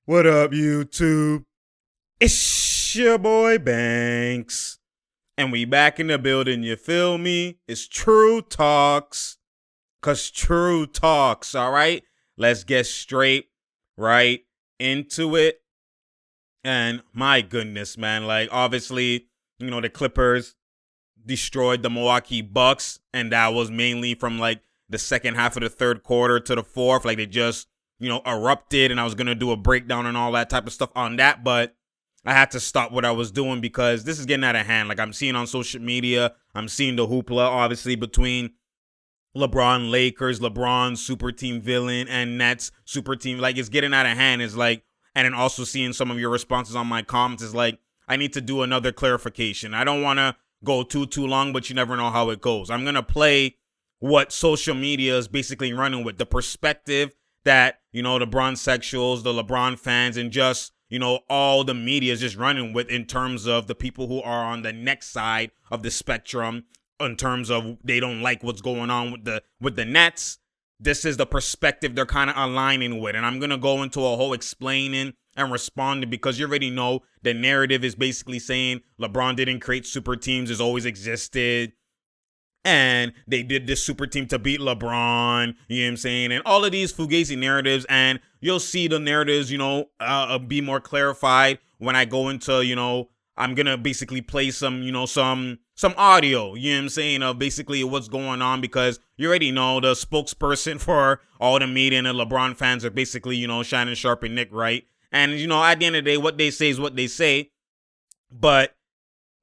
What up, YouTube? It's your boy Banks. And we back in the building, you feel me? It's True Talks. Cause True Talks, alright? Let's get straight right into it. And my goodness, man, like obviously, the Clippers destroyed the Milwaukee Bucks, and that was mainly from like the second half of the third quarter to the fourth. Like they just erupted, and I was going to do a breakdown and all that type of stuff on that, but I had to stop what I was doing because this is getting out of hand. Like I'm seeing on social media, I'm seeing the hoopla, obviously, between LeBron Lakers, LeBron super team villain, and Nets super team. Like it's getting out of hand. It's like, and then also seeing some of your responses on my comments is like, I need to do another clarification. I don't want to go too long, but you never know how it goes. I'm going to play what social media is basically running with, the perspective that, the Bron-sexuals, the LeBron fans, and just, all the media is just running with in terms of the people who are on the next side of the spectrum, in terms of they don't like what's going on with the Nets. This is the perspective they're kind of aligning with. And I'm going to go into a whole explaining and responding because you already know the narrative is basically saying LeBron didn't create super teams, has always existed. And they did this super team to beat LeBron, you know what I'm saying? And all of these fugazi narratives, and you'll see the narratives, be more clarified when I go into, I'm going to basically play some, some audio, you know what I'm saying, of basically what's going on, because you already know the spokesperson for all the media and the LeBron fans are basically, Shannon Sharpe and Nick Wright. And, at the end of the day, what they say is what they say. But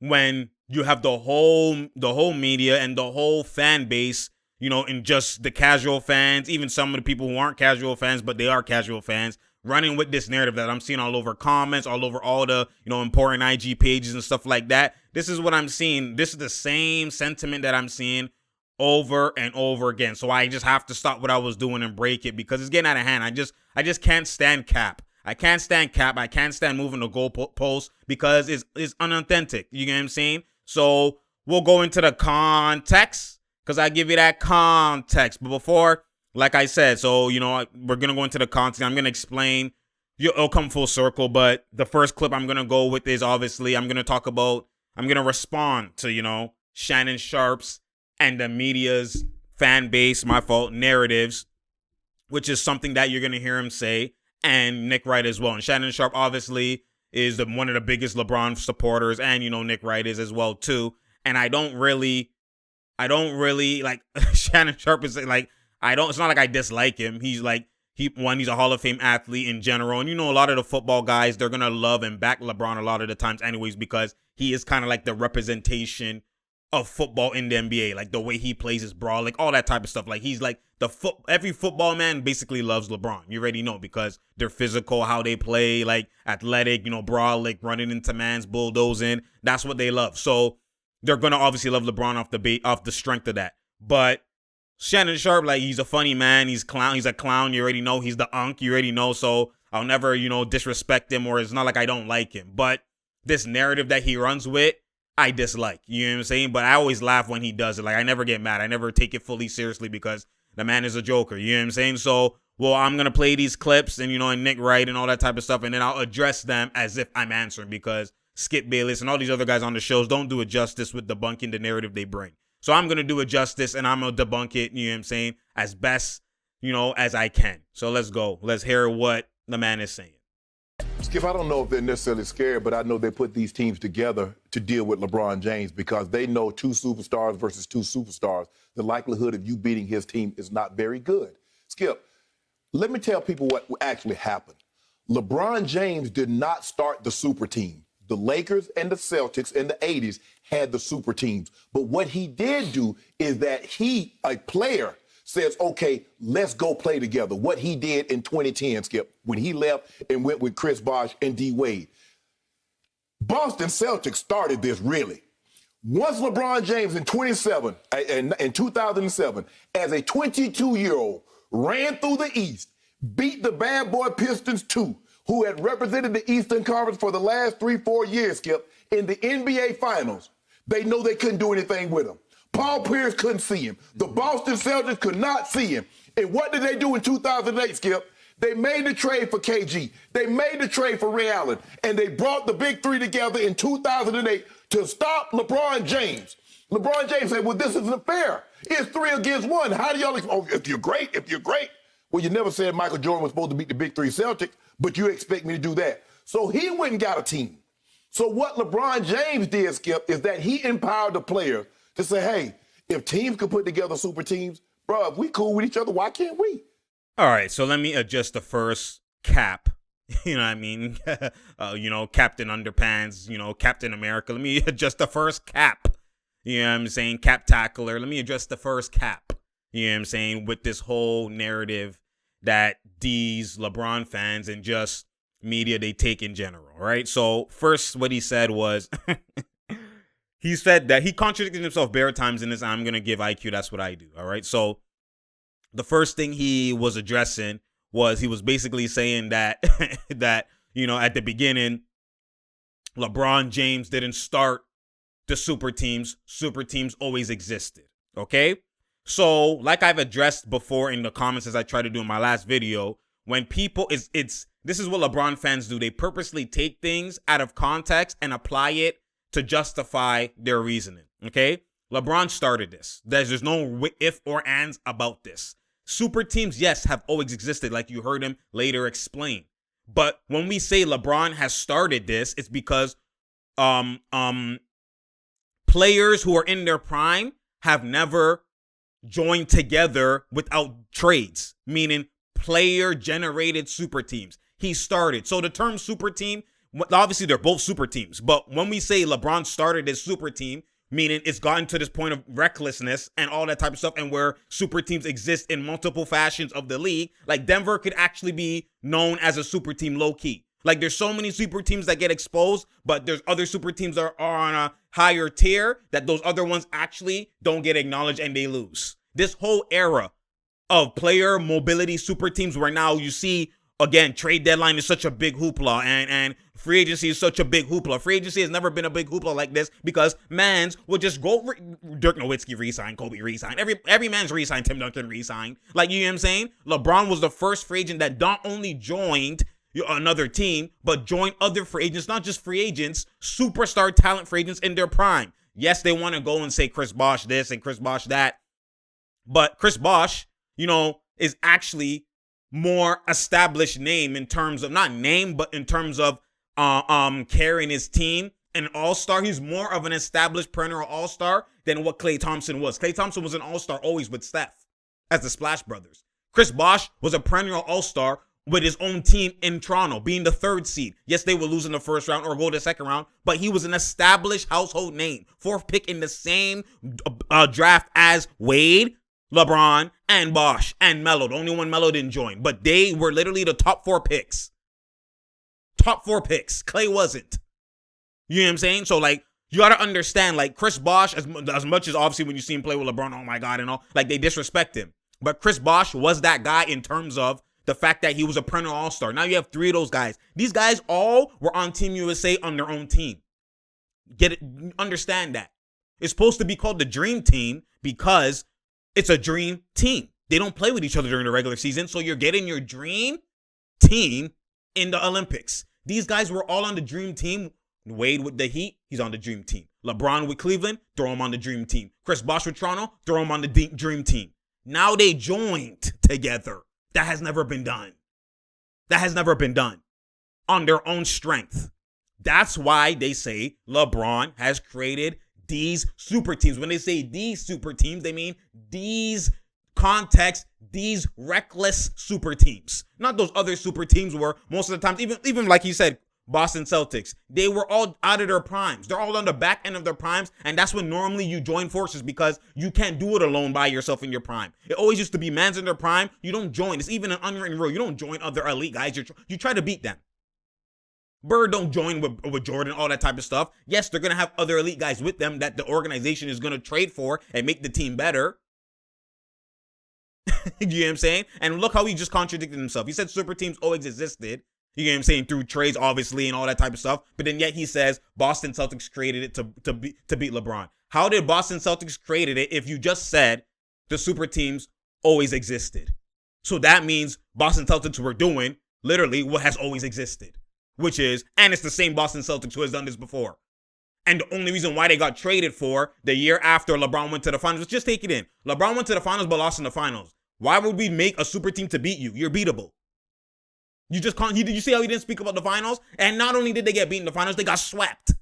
when you have the whole media and the whole fan base, and just the casual fans, even some of the people who aren't casual fans, but they are casual fans, running with this narrative that I'm seeing all over comments, all over all the, important IG pages and stuff like that. This is what I'm seeing. This is the same sentiment that I'm seeing over and over again. So I just have to stop what I was doing and break it because it's getting out of hand. I just can't stand cap. I can't stand cap. I can't stand moving the goalposts because it's unauthentic. You get what I'm saying? So we'll go into the context because I give you that context. But before, like I said, so, we're going to go into the context. I'm going to explain. It'll come full circle. But the first clip I'm going to go with is obviously I'm going to respond to, Shannon Sharpe's and the media's fan base, my fault, narratives, which is something that you're going to hear him say, and Nick Wright as well. And Shannon Sharpe obviously is one of the biggest LeBron supporters, and Nick Wright is as well too. And I don't really like Shannon Sharpe is like, it's not like I dislike him. He's a Hall of Fame athlete in general. And a lot of the football guys, they're gonna love and back LeBron a lot of the times anyways, because he is kind of like the representation of football in the NBA, like the way he plays his brawl, like all that type of stuff. Like he's like every football man basically loves LeBron. You already know because they're physical, how they play, like athletic, brawl, like running into man's, bulldozing. That's what they love. So they're gonna obviously love LeBron off the strength of that. But Shannon Sharpe, like he's a funny man. He's a clown. You already know he's the unk. You already know. So I'll never, disrespect him, or it's not like I don't like him. But this narrative that he runs with, I dislike. You know what I'm saying? But I always laugh when he does it. Like I never get mad. I never take it fully seriously because the man is a joker. You know what I'm saying? So, I'm going to play these clips and, and Nick Wright and all that type of stuff. And then I'll address them as if I'm answering because Skip Bayless and all these other guys on the shows don't do it justice with debunking the narrative they bring. So I'm going to do it justice and I'm going to debunk it, you know what I'm saying, as best, as I can. So let's go. Let's hear what the man is saying. Skip, I don't know if they're necessarily scared, but I know they put these teams together to deal with LeBron James because they know two superstars versus two superstars. The likelihood of you beating his team is not very good. Skip, let me tell people what actually happened. LeBron James did not start the super team. The Lakers and the Celtics in the 80s had the super teams. But what he did do is that he, a player, says, okay, let's go play together. What he did in 2010, Skip, when he left and went with Chris Bosh and D. Wade. Boston Celtics started this, really. Once LeBron James in 2007, as a 22-year-old, ran through the East, beat the bad boy Pistons 2, who had represented the Eastern Conference for the last 3-4 years, Skip, in the NBA Finals, they know they couldn't do anything with him. Paul Pierce couldn't see him. The Boston Celtics could not see him. And what did they do in 2008, Skip? They made the trade for KG. They made the trade for Ray Allen. And they brought the big three together in 2008 to stop LeBron James. LeBron James said, well, this isn't fair. It's 3 against 1. How do y'all, if you're great. Well, you never said Michael Jordan was supposed to beat the big three Celtics, but you expect me to do that. So he went and got a team. So what LeBron James did, Skip, is that he empowered the player to say, hey, if teams can put together super teams, bro, if we cool with each other, why can't we? All right, so let me adjust the first cap. You know what I mean? Captain Underpants, Captain America. Let me adjust the first cap. You know what I'm saying? Cap tackler. Let me adjust the first cap. You know what I'm saying? With this whole narrative that these LeBron fans and just media they take in general, right? So first what he said was, he said that he contradicted himself bare times in this. I'm going to give IQ. That's what I do. All right. So the first thing he was addressing was he was basically saying that, at the beginning, LeBron James didn't start the super teams. Super teams always existed. Okay. So like I've addressed before in the comments as I tried to do in my last video, when people this is what LeBron fans do. They purposely take things out of context and apply it to justify their reasoning. Okay. LeBron started this. There's no if or ands about this. Super teams, yes, have always existed, like you heard him later explain. But when we say LeBron has started this, it's because players who are in their prime have never joined together without trades, meaning player-generated super teams. He started. So the term super team, obviously they're both super teams, but when we say LeBron started his super team, meaning it's gotten to this point of recklessness and all that type of stuff, and where super teams exist in multiple fashions of the league, like Denver could actually be known as a super team low-key. Like there's so many super teams that get exposed, but there's other super teams that are on a higher tier that those other ones actually don't get acknowledged and they lose. This whole era of player mobility super teams where now you see, again, trade deadline is such a big hoopla and free agency is such a big hoopla. Free agency has never been a big hoopla like this because mans will just go, Dirk Nowitzki re-signed, Kobe re-signed, every man's re-signed, Tim Duncan re-signed. Like, you know what I'm saying? LeBron was the first free agent that not only joined another team, but joined other free agents, not just free agents, superstar talent free agents in their prime. Yes, they want to go and say Chris Bosh this and Chris Bosh that, but Chris Bosh, is actually more established name in terms of, not name, but in terms of carrying his team. An all-star. He's more of an established perennial all-star than what Klay Thompson was. Klay Thompson was an all-star always with Steph as the Splash Brothers. Chris Bosh was a perennial all-star with his own team in Toronto, being the 3rd seed. Yes, they will lose in the 1st round or go to the 2nd round, but he was an established household name. 4th pick in the same draft as Wade, LeBron, and Bosh, and Melo. The only one Melo didn't join. But they were literally the top 4 picks. Top 4 picks. Klay wasn't. You know what I'm saying? So, like, you got to understand, like, Chris Bosh, as much as obviously when you see him play with LeBron, oh my God, and all, like, they disrespect him. But Chris Bosh was that guy in terms of the fact that he was a perennial all-star. Now you have 3 of those guys. These guys all were on Team USA on their own team. Get it? Understand that. It's supposed to be called the Dream Team because it's a dream team. They don't play with each other during the regular season, so you're getting your dream team in the Olympics. These guys were all on the dream team. Wade with the Heat, he's on the dream team. LeBron with Cleveland, throw him on the dream team. Chris Bosh with Toronto, throw him on the dream team. Now they joined together. That has never been done. That has never been done on their own strength. That's why they say LeBron has created these super teams. When they say these super teams, they mean these context, these reckless super teams. Not those other super teams where most of the times, even like he said, Boston Celtics, they were all out of their primes. They're all on the back end of their primes, and that's when normally you join forces because you can't do it alone by yourself in your prime. It always used to be man's in their prime. You don't join. It's even an unwritten rule. You don't join other elite guys. You try to beat them. Bird don't join with Jordan, all that type of stuff. Yes, they're going to have other elite guys with them that the organization is going to trade for and make the team better. You know what I'm saying? And look how he just contradicted himself. He said super teams always existed. You know what I'm saying? Through trades, obviously, and all that type of stuff. But then yet he says Boston Celtics created it to beat LeBron. How did Boston Celtics created it if you just said the super teams always existed? So that means Boston Celtics were doing literally what has always existed, which is, and it's the same Boston Celtics who has done this before. And the only reason why they got traded for the year after LeBron went to the finals, just take it in. LeBron went to the finals but lost in the finals. Why would we make a super team to beat you? You're beatable. You just can't. Did you see how he didn't speak about the finals? And not only did they get beaten in the finals, they got swept.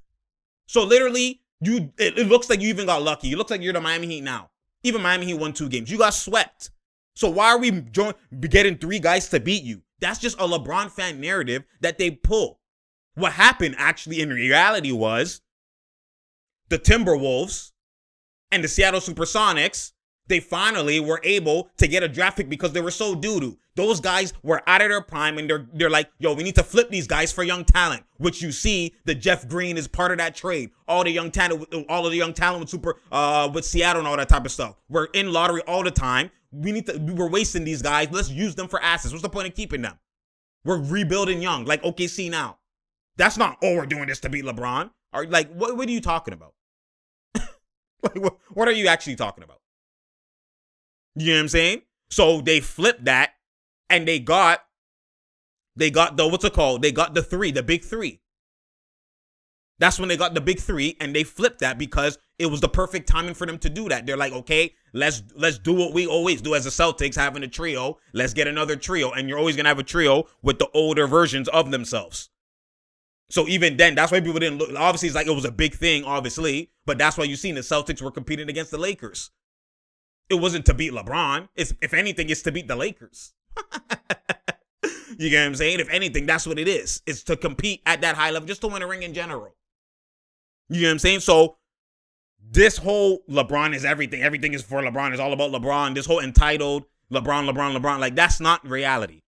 So literally, it looks like you even got lucky. It looks like you're the Miami Heat now. Even Miami Heat won 2 games. You got swept. So why are we getting 3 guys to beat you? That's just a LeBron fan narrative that they pull. What happened actually in reality was the Timberwolves and the Seattle Supersonics, they finally were able to get a draft pick because they were so doo-doo. Those guys were out of their prime and they're like, yo, we need to flip these guys for young talent, which you see the Jeff Green is part of that trade. All of the young talent with Seattle and all that type of stuff. We're in lottery all the time. We're wasting these guys. Let's use them for assets. What's the point of keeping them? We're rebuilding young, like OKC now. That's not, oh, we're doing this to beat LeBron. Or like, what are you talking about? Like, what are you actually talking about? You know what I'm saying? So they flipped that and they got the, what's it called? They got the big three. That's when they got the big three and they flipped that because it was the perfect timing for them to do that. They're like, okay, let's do what we always do as the Celtics, having a trio. Let's get another trio. And you're always going to have a trio with the older versions of themselves. So even then, that's why people didn't look. Obviously, it's like it was a big thing, obviously. But that's why you seen the Celtics were competing against the Lakers. It wasn't to beat LeBron. If anything, it's to beat the Lakers. You get what I'm saying? If anything, that's what it is. It's to compete at that high level, just to win a ring in general. You know what I'm saying? So this whole LeBron is everything. Everything is for LeBron. It's all about LeBron. This whole entitled LeBron, like that's not reality.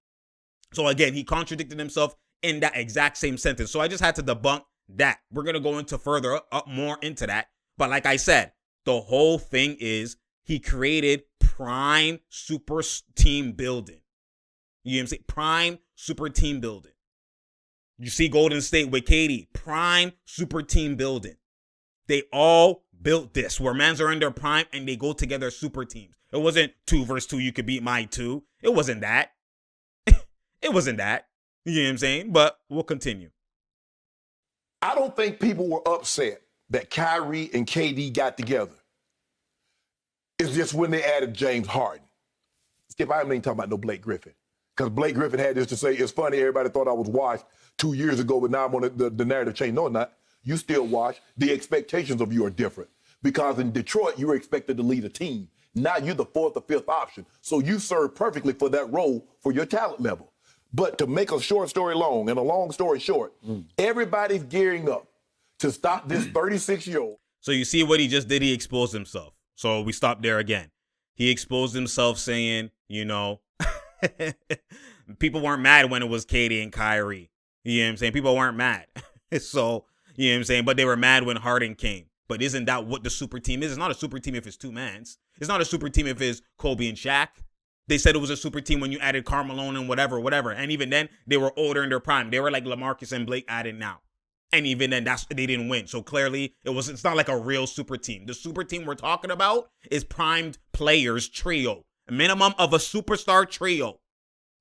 So again, he contradicted himself in that exact same sentence. So I just had to debunk that. We're going to go into further up more into that. But like I said, the whole thing is he created prime super team building. You know what I'm saying? Prime super team building. You see Golden State with KD, prime super team building. They all built this where mans are in their prime and they go together as super teams. It wasn't 2 versus 2, you could beat my 2. It wasn't that. It wasn't that. You know what I'm saying? But we'll continue. I don't think people were upset that Kyrie and KD got together. It's just when they added James Harden. Skip, I ain't even talking about no Blake Griffin. Because Blake Griffin had this to say, it's funny, everybody thought I was washed 2 years ago, but now I'm on the narrative change. No, not. You still washed. The expectations of you are different. Because in Detroit, you were expected to lead a team. Now you're the 4th or 5th option. So you serve perfectly for that role for your talent level. But to make a short story long and a long story short, everybody's gearing up to stop this 36-year-old. So you see what he just did? He exposed himself. So we stopped there again. He exposed himself saying, you know, people weren't mad when it was KD and Kyrie. You know what I'm saying? People weren't mad. So, you know what I'm saying? But they were mad when Harden came. But isn't that what the super team is? It's not a super team if it's 2 mans. It's not a super team if it's Kobe and Shaq. They said it was a super team when you added Carmelo and whatever. And even then, they were older in their prime. They were like LaMarcus and Blake added now. And even then, they didn't win. So clearly, it's not like a real super team. The super team we're talking about is primed players trio. A minimum of a superstar trio.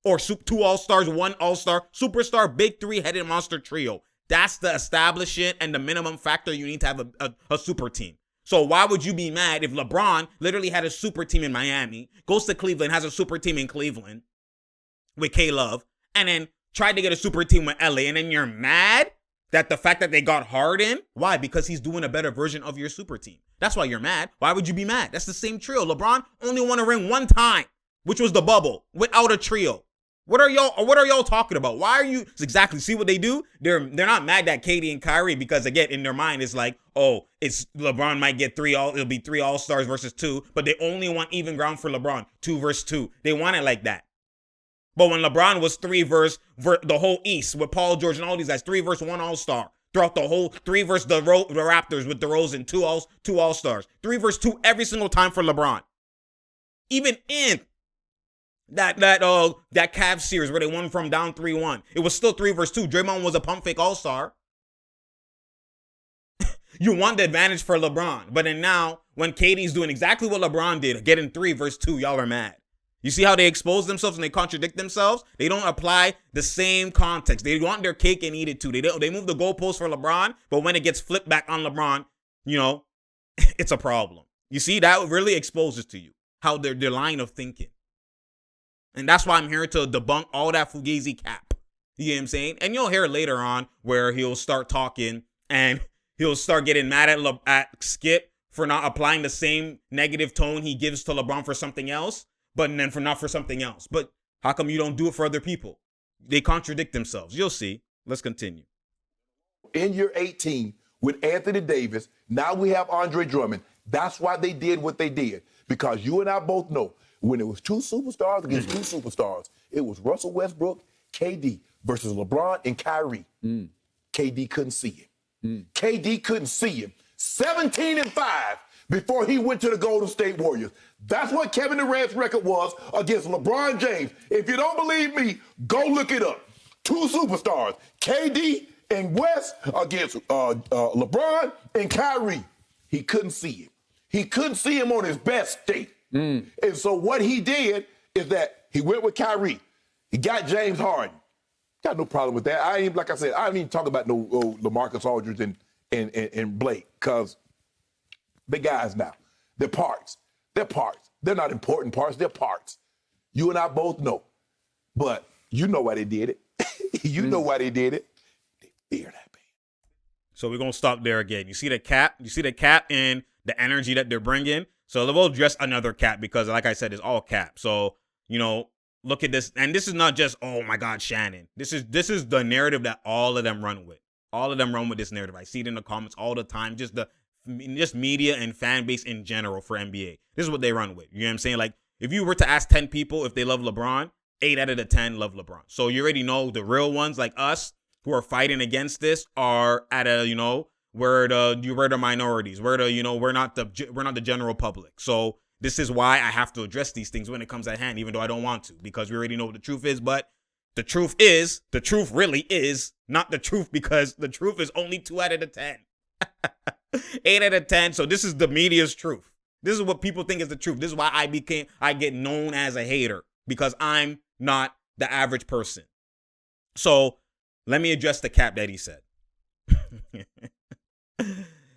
Or 2 all-stars, 1 all-star, superstar, big 3-headed monster trio. That's the establishment and the minimum factor you need to have a super team. So why would you be mad if LeBron literally had a super team in Miami, goes to Cleveland, has a super team in Cleveland with K-Love, and then tried to get a super team with LA, and then you're mad that the fact that they got Harden? Why? Because he's doing a better version of your super team. That's why you're mad. Why would you be mad? That's the same trio. LeBron only won a ring 1 time, which was the bubble, without a trio. What are y'all talking about? Why are you exactly see what they do? They're not mad at KD and Kyrie because again in their mind it's like, oh, it's LeBron might get it'll be 3 all-stars versus 2, but they only want even ground for LeBron, 2 versus 2. They want it like that. But when LeBron was 3 versus the whole East with Paul George and all these guys, 3 versus 1 all-star. Throughout the whole 3 versus the Raptors with DeRozan, 2 all-stars. 3 versus 2 every single time for LeBron. Even in that Cavs series where they won from down 3-1. It was still 3 versus 2. Draymond was a pump fake all-star. You want the advantage for LeBron. But then now, when KD's doing exactly what LeBron did, getting 3 versus 2, y'all are mad. You see how they expose themselves and they contradict themselves? They don't apply the same context. They want their cake and eat it too. They move the goalpost for LeBron, but when it gets flipped back on LeBron, it's a problem. You see, that really exposes to you how their line of thinking. And that's why I'm here to debunk all that Fugazi cap. You know what I'm saying? And you'll hear later on where he'll start talking and he'll start getting mad at Skip for not applying the same negative tone he gives to LeBron for something else, but then not for something else. But how come you don't do it for other people? They contradict themselves. You'll see. Let's continue. In year 18 with Anthony Davis, now we have Andre Drummond. That's why they did what they did. Because you and I both know when it was two superstars against two superstars, it was Russell Westbrook, KD versus LeBron and Kyrie. KD couldn't see him. KD couldn't see him. 17-5 before he went to the Golden State Warriors. That's what Kevin Durant's record was against LeBron James. If you don't believe me, go look it up. Two superstars, KD and West against LeBron and Kyrie. He couldn't see him. He couldn't see him on his best state. And so what he did is that he went with Kyrie. He got James Harden. Got no problem with that. I ain't even talk about no LaMarcus Aldridge and Blake, because they're guys now. They're parts. They're parts. They're not important parts. They're parts. You and I both know. But you know why they did it. You know why they did it. They fear that man. So we're going to stop there again. You see the cap? You see the cap and the energy that they're bringing? So we'll address another cap because, like I said, it's all cap. So, look at this. And this is not just, oh, my God, Shannon. This is the narrative that all of them run with. All of them run with this narrative. I see it in the comments all the time. Just media and fan base in general for NBA. This is what they run with. You know what I'm saying? Like, if you were to ask 10 people if they love LeBron, 8 out of the 10 love LeBron. So you already know the real ones like us who are fighting against this are at a, we're the minorities. We're not the general public. So this is why I have to address these things when it comes at hand, even though I don't want to, because we already know what the truth is. But the truth really is not the truth, because the truth is only 2 out of the 10. 8 out of 10. So this is the media's truth. This is what people think is the truth. This is why I get known as a hater, because I'm not the average person. So let me address the cap that he said.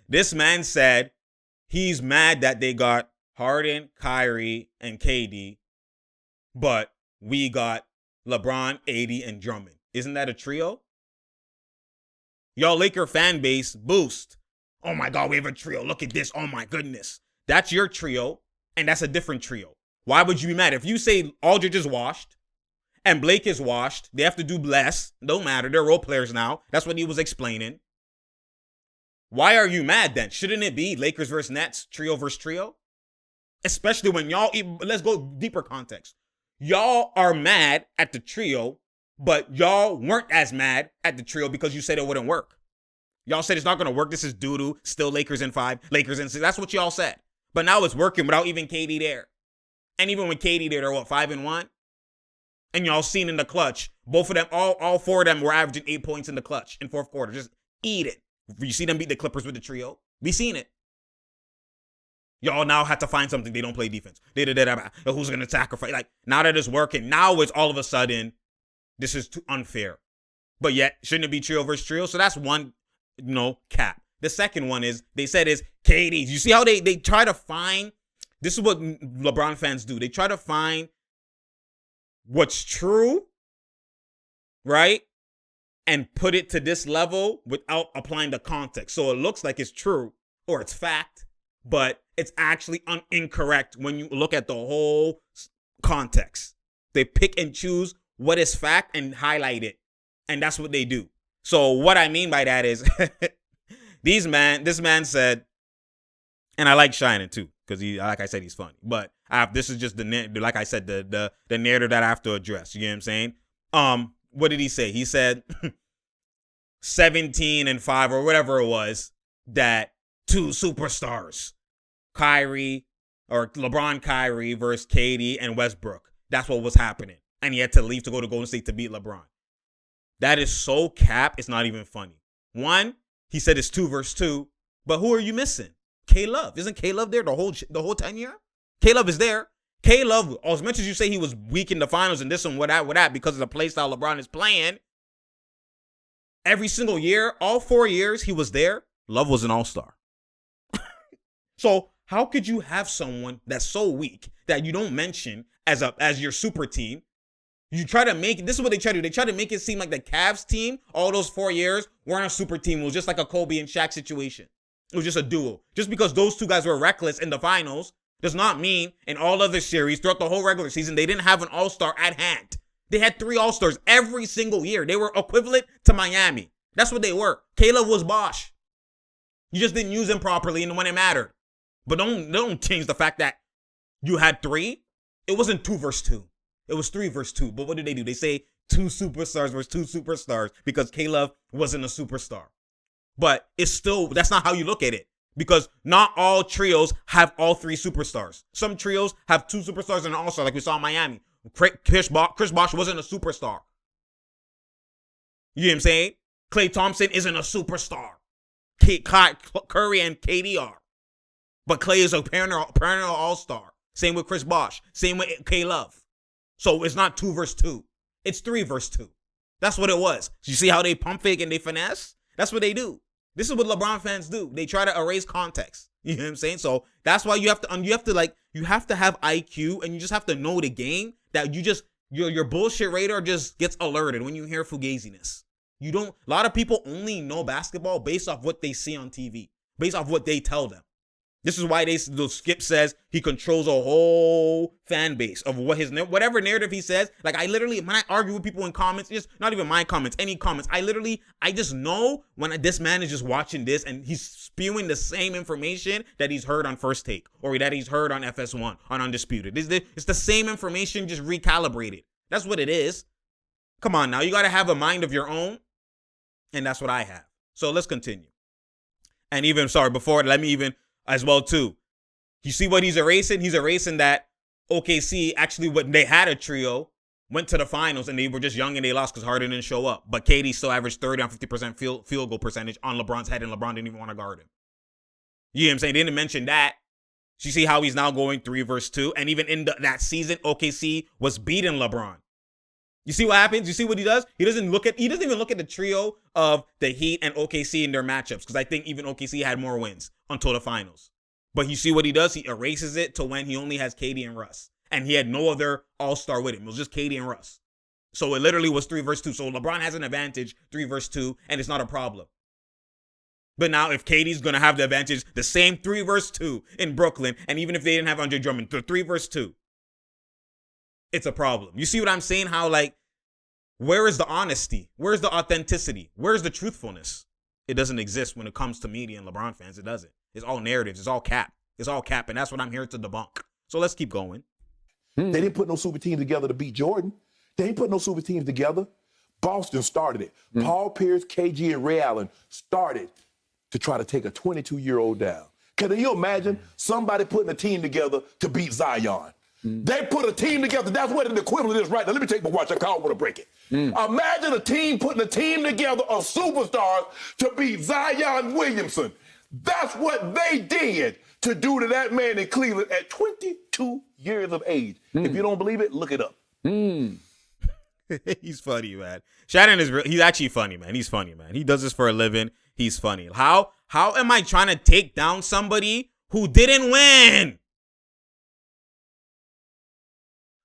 This man said he's mad that they got Harden, Kyrie, and KD, but we got LeBron, AD, and Drummond. Isn't that a trio? Y'all Laker fan base boost. Oh my God, we have a trio. Look at this. Oh my goodness. That's your trio, and that's a different trio. Why would you be mad? If you say Aldridge is washed and Blake is washed, they have to do less. Don't matter. They're role players now. That's what he was explaining. Why are you mad then? Shouldn't it be Lakers versus Nets, trio versus trio? Especially when y'all, let's go deeper context. Y'all are mad at the trio, but y'all weren't as mad at the trio because you said it wouldn't work. Y'all said it's not going to work. This is doo-doo. Still Lakers in 5, Lakers in 6. That's what y'all said. But now it's working without even KD there. And even with KD there, they're what, 5-1? And y'all seen in the clutch, both of them, all 4 of them were averaging 8 points in the clutch in fourth quarter. Just eat it. You see them beat the Clippers with the trio. We seen it. Y'all now have to find something. They don't play defense. Who's going to sacrifice? Like, now that it's working, now it's all of a sudden, this is too unfair. But yet, shouldn't it be trio versus trio? So that's one, cap. The second one is, they said is KD. You see how they try to find, this is what LeBron fans do. They try to find what's true, right? And put it to this level without applying the context. So it looks like it's true or it's fact, but it's actually incorrect when you look at the whole context. They pick and choose what is fact and highlight it. And that's what they do. So what I mean by that is this man said, and I like Shining too, because like I said, he's funny. But this is just like I said, the narrative that I have to address. You get what I'm saying? What did he say? He said 17-5 or whatever it was, that 2 superstars, LeBron Kyrie versus KD and Westbrook. That's what was happening. And he had to leave to go to Golden State to beat LeBron. That is so cap, it's not even funny. One, he said it's 2 versus 2, but who are you missing? K-Love. Isn't K-Love there the whole tenure? K-Love is there. K-Love, as much as you say he was weak in the finals and this and what that because of the play style LeBron is playing, every single year, all 4 years he was there, Love was an all-star. So how could you have someone that's so weak that you don't mention as your super team? You try to make, this is what they try to do. They try to make it seem like the Cavs team, all those 4 years, weren't a super team. It was just like a Kobe and Shaq situation. It was just a duo. Just because those two guys were reckless in the finals does not mean in all other series throughout the whole regular season they didn't have an all-star at hand. They had 3 all-stars every single year. They were equivalent to Miami. That's what they were. Caleb was Bosch. You just didn't use him properly and when it mattered. But don't change the fact that you had 3. It wasn't 2 versus 2. It was 3 versus 2. But what did they do? They say 2 superstars versus 2 superstars because Caleb wasn't a superstar. But it's still, that's not how you look at it. Because not all trios have all 3 superstars. Some trios have 2 superstars and an all-star, like we saw in Miami. Chris Bosh wasn't a superstar. You know what I'm saying? Klay Thompson isn't a superstar. Curry and KD are. But Klay is a perennial all-star. Same with Chris Bosh. Same with K-Love. So it's not 2 versus 2. It's 3 versus 2. That's what it was. You see how they pump fake and they finesse? That's what they do. This is what LeBron fans do. They try to erase context. You know what I'm saying? So that's why you have to have IQ and you just have to know the game that your bullshit radar just gets alerted when you hear fugaziness. A lot of people only know basketball based off what they see on TV, based off what they tell them. This is why Skip says he controls a whole fan base of whatever narrative he says. Like when I argue with people in comments, just not even my comments, any comments, I just know when this man is just watching this and he's spewing the same information that he's heard on First Take or that he's heard on FS1, on Undisputed. It's the same information, just recalibrated. That's what it is. Come on now, you got to have a mind of your own. And that's what I have. So let's continue. And let me even as well too. You see what he's erasing? He's erasing that OKC actually when they had a trio went to the finals and they were just young and they lost because Harden didn't show up. But KD still averaged 30 on 50% field goal percentage on LeBron's head and LeBron didn't even want to guard him. You know what I'm saying? They didn't mention that. You see how he's now going 3 versus 2 and even in that season OKC was beating LeBron. You see what happens? You see what he does? He doesn't even look at the trio of the Heat and OKC in their matchups because I think even OKC had more wins until the finals. But you see what he does? He erases it to when he only has KD and Russ. And he had no other all-star with him. It was just KD and Russ. So it literally was 3 versus 2. So LeBron has an advantage, 3 versus 2, and it's not a problem. But now if KD's going to have the advantage, the same 3 versus 2 in Brooklyn, and even if they didn't have Andre Drummond, the 3 versus 2, it's a problem. You see what I'm saying? How where is the honesty? Where's the authenticity? Where's the truthfulness? It doesn't exist when it comes to media and LeBron fans. It doesn't. It's all narratives. It's all cap. It's all cap, and that's what I'm here to debunk. So let's keep going. They didn't put no super team together to beat Jordan. They didn't put no super teams together. Boston started it. Paul Pierce, KG, and Ray Allen started to try to take a 22-year-old down. Can you imagine somebody putting a team together to beat Zion? They put a team together. That's what an equivalent is right now. Let me take my watch. I can't want to break it. Imagine a team putting a team together of superstars to beat Zion Williamson. That's what they did to do to that man in Cleveland at 22 years of age. If you don't believe it, look it up. He's funny, man. Shannon he's actually funny, man. He's funny, man. He does this for a living. He's funny. How am I trying to take down somebody who didn't win?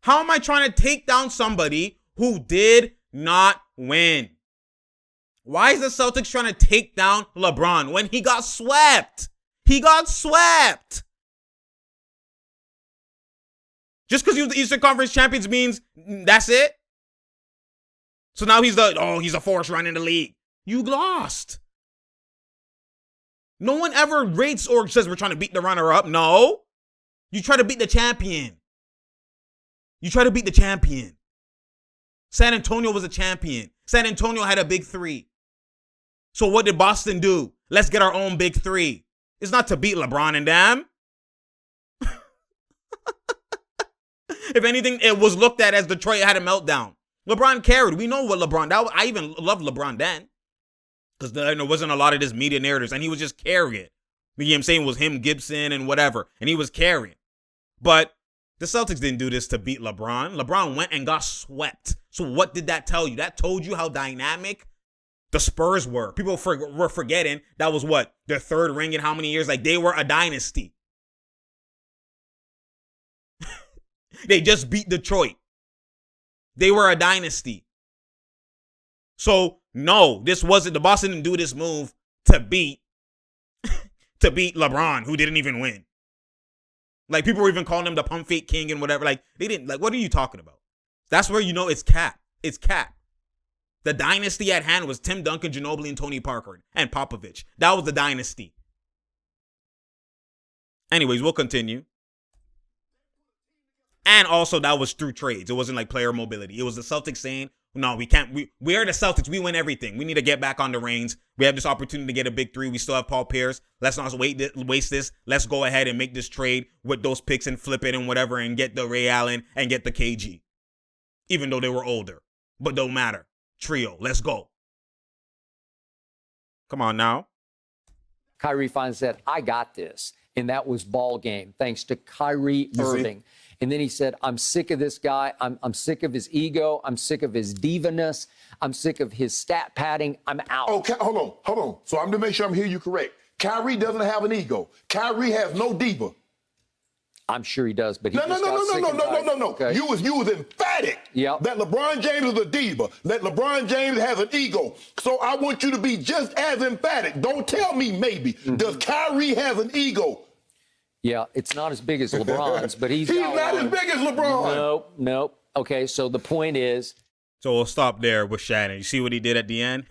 How am I trying to take down somebody who did not win? Why is the Celtics trying to take down LeBron when he got swept? He got swept. Just because he was the Eastern Conference champions means that's it? So now he's a force run in the league. You lost. No one ever rates or says we're trying to beat the runner-up. No. You try to beat the champion. San Antonio was a champion. San Antonio had a big 3. So what did Boston do? Let's get our own big 3. It's not to beat LeBron and them. If anything, it was looked at as Detroit had a meltdown. LeBron carried. We know what LeBron. I even loved LeBron then. Because there wasn't a lot of this media narratives. And he was just carrying it. You know what I'm saying? It was him, Gibson, and whatever. And he was carrying. But The Celtics didn't do this to beat LeBron. LeBron went and got swept. So what did that tell you? That told you how dynamic the Spurs were. People were forgetting that was what? Their third ring in how many years? Like, they were a dynasty. They just beat Detroit. They were a dynasty. So, no, this wasn't, the Boston didn't do this move to beat LeBron, who didn't even win. Like, people were even calling him the pump fake king and whatever. Like, they didn't, like, what are you talking about? That's where you know it's cap. It's cap. The dynasty at hand was Tim Duncan, Ginobili, and Tony Parker, and Popovich. That was the dynasty. Anyways, we'll continue. And also, that was through trades. It wasn't like player mobility. It was the Celtics saying, no, we can't. We are the Celtics. We win everything. We need to get back on the reins. We have this opportunity to get a big three. We still have Paul Pierce. Let's not waste this. Let's go ahead and make this trade with those picks and flip it and whatever and get the Ray Allen and get the KG. Even though they were older. But don't matter. Trio. Let's go. Come on now. Kyrie finally said, I got this. And that was ball game, thanks to Kyrie Irving. And then he said, I'm sick of this guy. I'm sick of his ego. I'm sick of his divaness. I'm sick of his stat padding. I'm out. Okay, hold on. So I'm to make sure I'm hearing you correct. Kyrie doesn't have an ego. Kyrie has no diva. I'm sure he does, but he No. Okay. You was emphatic that LeBron James is a diva, that LeBron James has an ego. So I want you to be just as emphatic. Don't tell me maybe. Does Kyrie have an ego? Yeah, it's not as big as LeBron's, but he's not as big as LeBron. Nope. Okay, so the point is. So we'll stop there with Shannon. You see what he did at the end?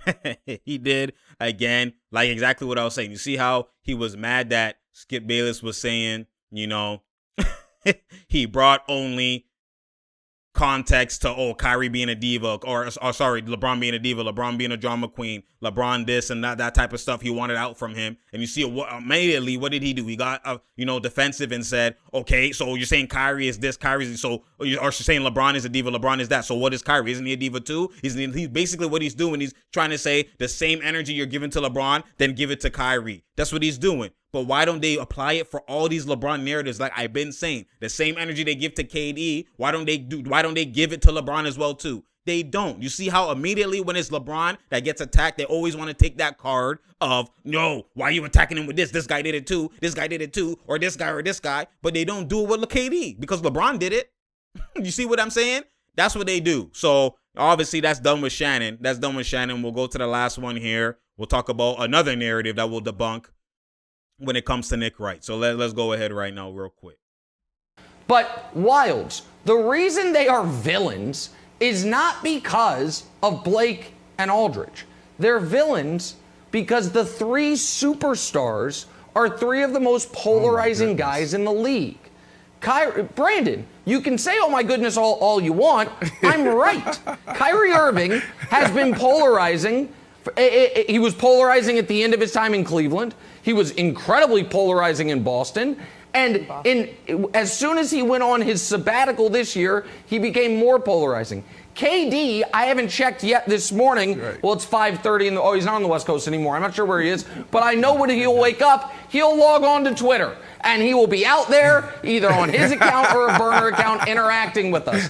He did, again, like exactly what I was saying. You see how he was mad that Skip Bayless was saying, you know, he brought only context to, Kyrie being a diva, or sorry, LeBron being a diva, LeBron being a drama queen, LeBron this and that type of stuff he wanted out from him. And you see immediately, what did he do? He got, defensive and said, okay, so you're saying Kyrie is this, or you're saying LeBron is a diva, LeBron is that. So what is Kyrie? Isn't he a diva too? He's basically what he's doing. He's trying to say the same energy you're giving to LeBron, then give it to Kyrie. That's what he's doing. But why don't they apply it for all these LeBron narratives? Like I've been saying, the same energy they give to KD, why don't they give it to LeBron as well too? They don't. You see how immediately when it's LeBron that gets attacked, they always want to take that card of, no, why are you attacking him with this? This guy did it too. This guy did it too. Or this guy. But they don't do it with KD because LeBron did it. You see what I'm saying? That's what they do. So obviously that's done with Shannon. We'll go to the last one here. We'll talk about another narrative that we'll debunk when it comes to Nick Wright. So let's go ahead right now real quick. But Wilds, the reason they are villains is not because of Blake and Aldridge. They're villains because the three superstars are three of the most polarizing guys in the league. Brandon, you can say, oh my goodness, all you want. I'm right. Kyrie Irving has been polarizing. He was polarizing at the end of his time in Cleveland. He was incredibly polarizing in Boston. And as soon as he went on his sabbatical this year, he became more polarizing. KD, I haven't checked yet this morning. Right. Well, it's 5:30, he's not on the West Coast anymore. I'm not sure where he is. But I know when he'll wake up, he'll log on to Twitter. And he will be out there, either on his account or a burner account, interacting with us.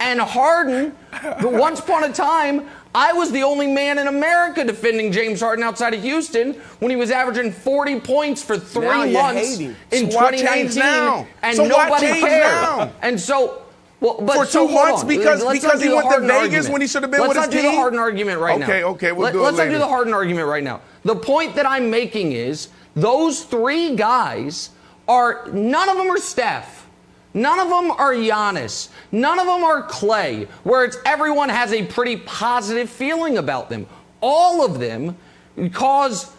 And Harden, once upon a time, I was the only man in America defending James Harden outside of Houston when he was averaging 40 points for 3 months in 2019, and nobody cared. And so, for 2 months because he went to Vegas when he should have been with his team. Let's not do the Harden argument right now. Okay, we'll do it later. Let's not do the Harden argument right now. The point that I'm making is those three guys none of them are Steph. None of them are Giannis. None of them are Clay, where everyone has a pretty positive feeling about them. All of them cause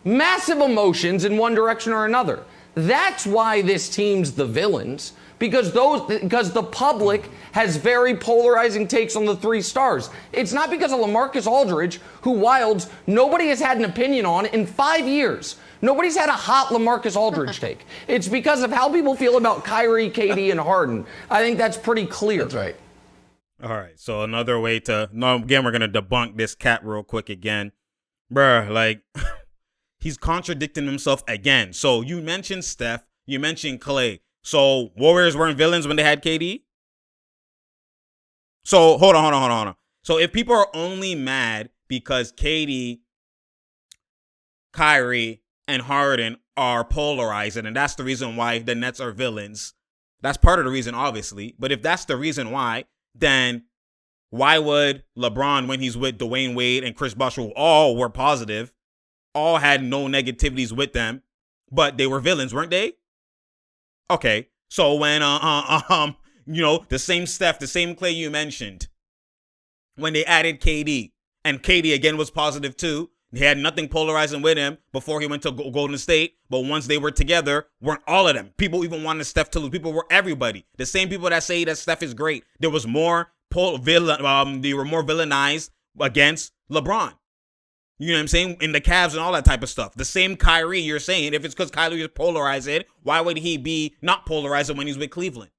massive emotions in one direction or another. That's why this team's the villains, because the public has very polarizing takes on the three stars. It's not because of LaMarcus Aldridge, who Wilds nobody has had an opinion on in 5 years. Nobody's had a hot LaMarcus Aldridge take. It's because of how people feel about Kyrie, KD, and Harden. I think that's pretty clear. That's right. All right, so another way again, we're going to debunk this cat real quick again. Bruh, like, he's contradicting himself again. So you mentioned Steph, you mentioned Clay. So Warriors weren't villains when they had KD? So hold on. So if people are only mad because KD, Kyrie, and Harden are polarizing, and that's the reason why the Nets are villains, that's part of the reason, obviously. But if that's the reason why, then why would LeBron, when he's with Dwayne Wade and Chris Bosh, who all were positive, all had no negativities with them, but they were villains, weren't they? Okay, so when the same Steph, the same Clay you mentioned, when they added KD, and KD again was positive too, he had nothing polarizing with him before he went to Golden State, but once they were together, weren't all of them. People even wanted Steph to lose. People were everybody. The same people that say that Steph is great. There was more they were more villainized against LeBron. You know what I'm saying? In the Cavs and all that type of stuff. The same Kyrie you're saying, if it's because Kyrie is polarizing, why would he be not polarizing when he's with Cleveland?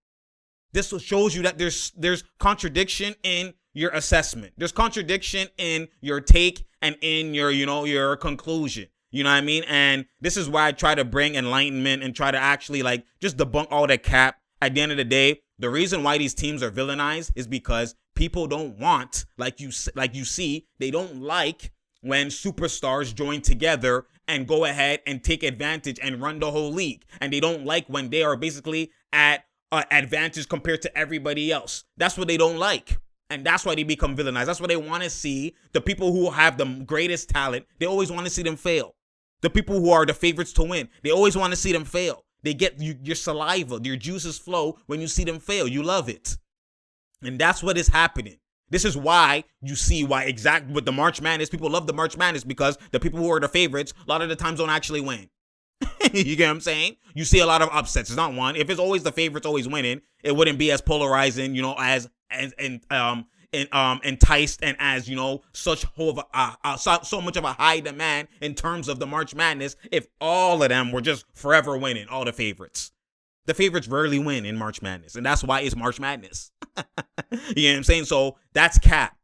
This shows you that there's contradiction in your assessment. There's contradiction in your take and in your conclusion. You know what I mean? And this is why I try to bring enlightenment and try to actually just debunk all that cap. At the end of the day, the reason why these teams are villainized is because people don't want, like you see, they don't like when superstars join together and go ahead and take advantage and run the whole league. And they don't like when they are basically at advantage compared to everybody else. That's what they don't like. And that's why they become villainized. That's why they want to see the people who have the greatest talent. They always want to see them fail. The people who are the favorites to win, they always want to see them fail. They get your saliva, your juices flow when you see them fail. You love it. And that's what is happening. This is why you see why exactly with the March Madness, people love the March Madness because the people who are the favorites a lot of the times don't actually win. You get what I'm saying? You see a lot of upsets. It's not one. If it's always the favorites always winning, it wouldn't be as polarizing, as enticed and as so much of a high demand in terms of the March Madness if all of them were just forever winning, all the favorites. The favorites rarely win in March Madness, and that's why it's March Madness. You know what I'm saying? So that's cap,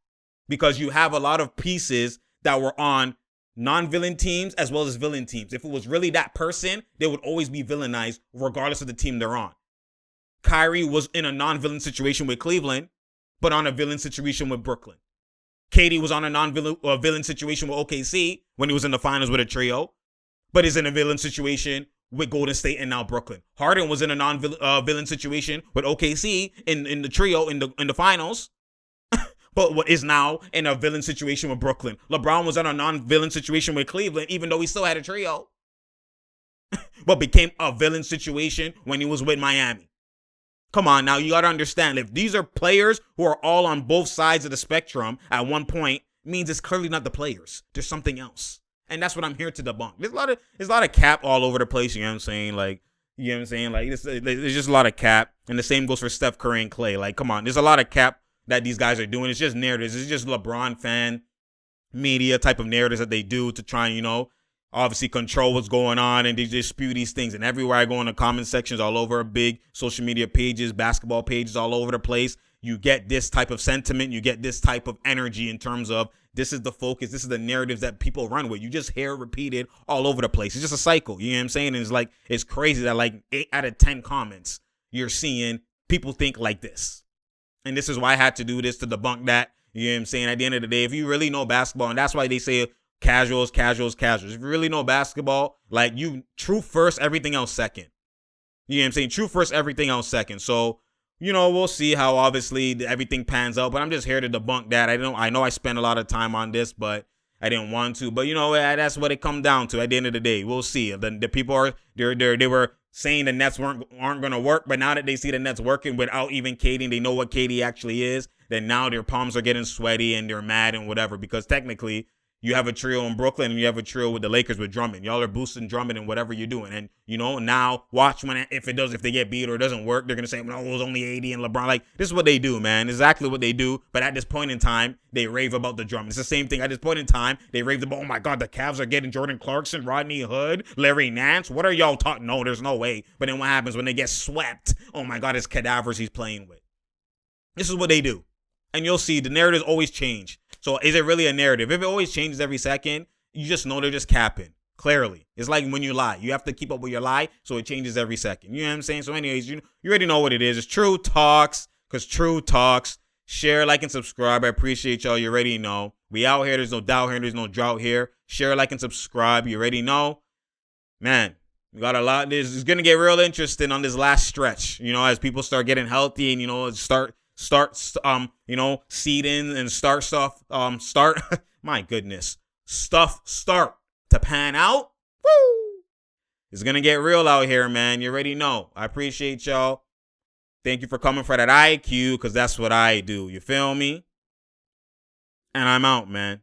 because you have a lot of pieces that were on non-villain teams as well as villain teams. If it was really that person, they would always be villainized regardless of the team they're on. Kyrie was in a non-villain situation with Cleveland, but on a villain situation with Brooklyn. KD was on a non-villain situation with OKC when he was in the finals with a trio, but is in a villain situation with Golden State and now Brooklyn. Harden was in a non-villain situation with OKC in the trio in the finals, but what is now in a villain situation with Brooklyn. LeBron was in a non-villain situation with Cleveland, even though he still had a trio, but became a villain situation when he was with Miami. Come on, now you got to understand, if these are players who are all on both sides of the spectrum at one point, means it's clearly not the players. There's something else. And that's what I'm here to debunk. There's a lot of cap all over the place, you know what I'm saying? There's just a lot of cap. And the same goes for Steph Curry and Clay. Like, come on, there's a lot of cap that these guys are doing. It's just narratives. It's just LeBron fan media type of narratives that they do to try and, obviously control what's going on, and they just spew these things. And everywhere I go in the comment sections all over, big social media pages, basketball pages all over the place, you get this type of sentiment, you get this type of energy in terms of this is the focus, this is the narratives that people run with. You just hear it repeated all over the place. It's just a cycle, you know what I'm saying? And it's crazy that 8 out of 10 comments you're seeing people think like this. And this is why I had to do this to debunk that, you know what I'm saying? At the end of the day, if you really know basketball, and that's why they say casuals. If you really know basketball, truth first, everything else second. You know what I'm saying? Truth first, everything else second. So, we'll see how obviously everything pans out. But I'm just here to debunk that. I know I spent a lot of time on this, but I didn't want to. But that's what it comes down to. At the end of the day, we'll see. The people they were saying the Nets aren't going to work, but now that they see the Nets working without even KD, they know what KD actually is. Then now their palms are getting sweaty and they're mad and whatever, because technically you have a trio in Brooklyn and you have a trio with the Lakers with Drummond. Y'all are boosting Drummond and whatever you're doing. And, now watch if they get beat or it doesn't work, they're going to say, no, it was only AD and LeBron. This is what they do, man. Exactly what they do. But at this point in time, they rave about the Drummond. It's the same thing. At this point in time, they raved about, oh my God, the Cavs are getting Jordan Clarkson, Rodney Hood, Larry Nance. What are y'all talking? No, there's no way. But then what happens when they get swept? Oh my God, it's cadavers he's playing with. This is what they do. And you'll see the narratives always change. So is it really a narrative? If it always changes every second, you just know they're just capping. Clearly. It's like when you lie. You have to keep up with your lie, so it changes every second. You know what I'm saying? So anyways, you already know what it is. It's True Talks, because True Talks. Share, like, and subscribe. I appreciate y'all. You already know. We out here. There's no doubt here. There's no drought here. Share, like, and subscribe. You already know. Man, we got a lot. It's going to get real interesting on this last stretch, as people start getting healthy and, start, seeding and start stuff, my goodness, start to pan out. Woo! It's going to get real out here, man. You already know. I appreciate y'all. Thank you for coming for that IQ, because that's what I do. You feel me? And I'm out, man.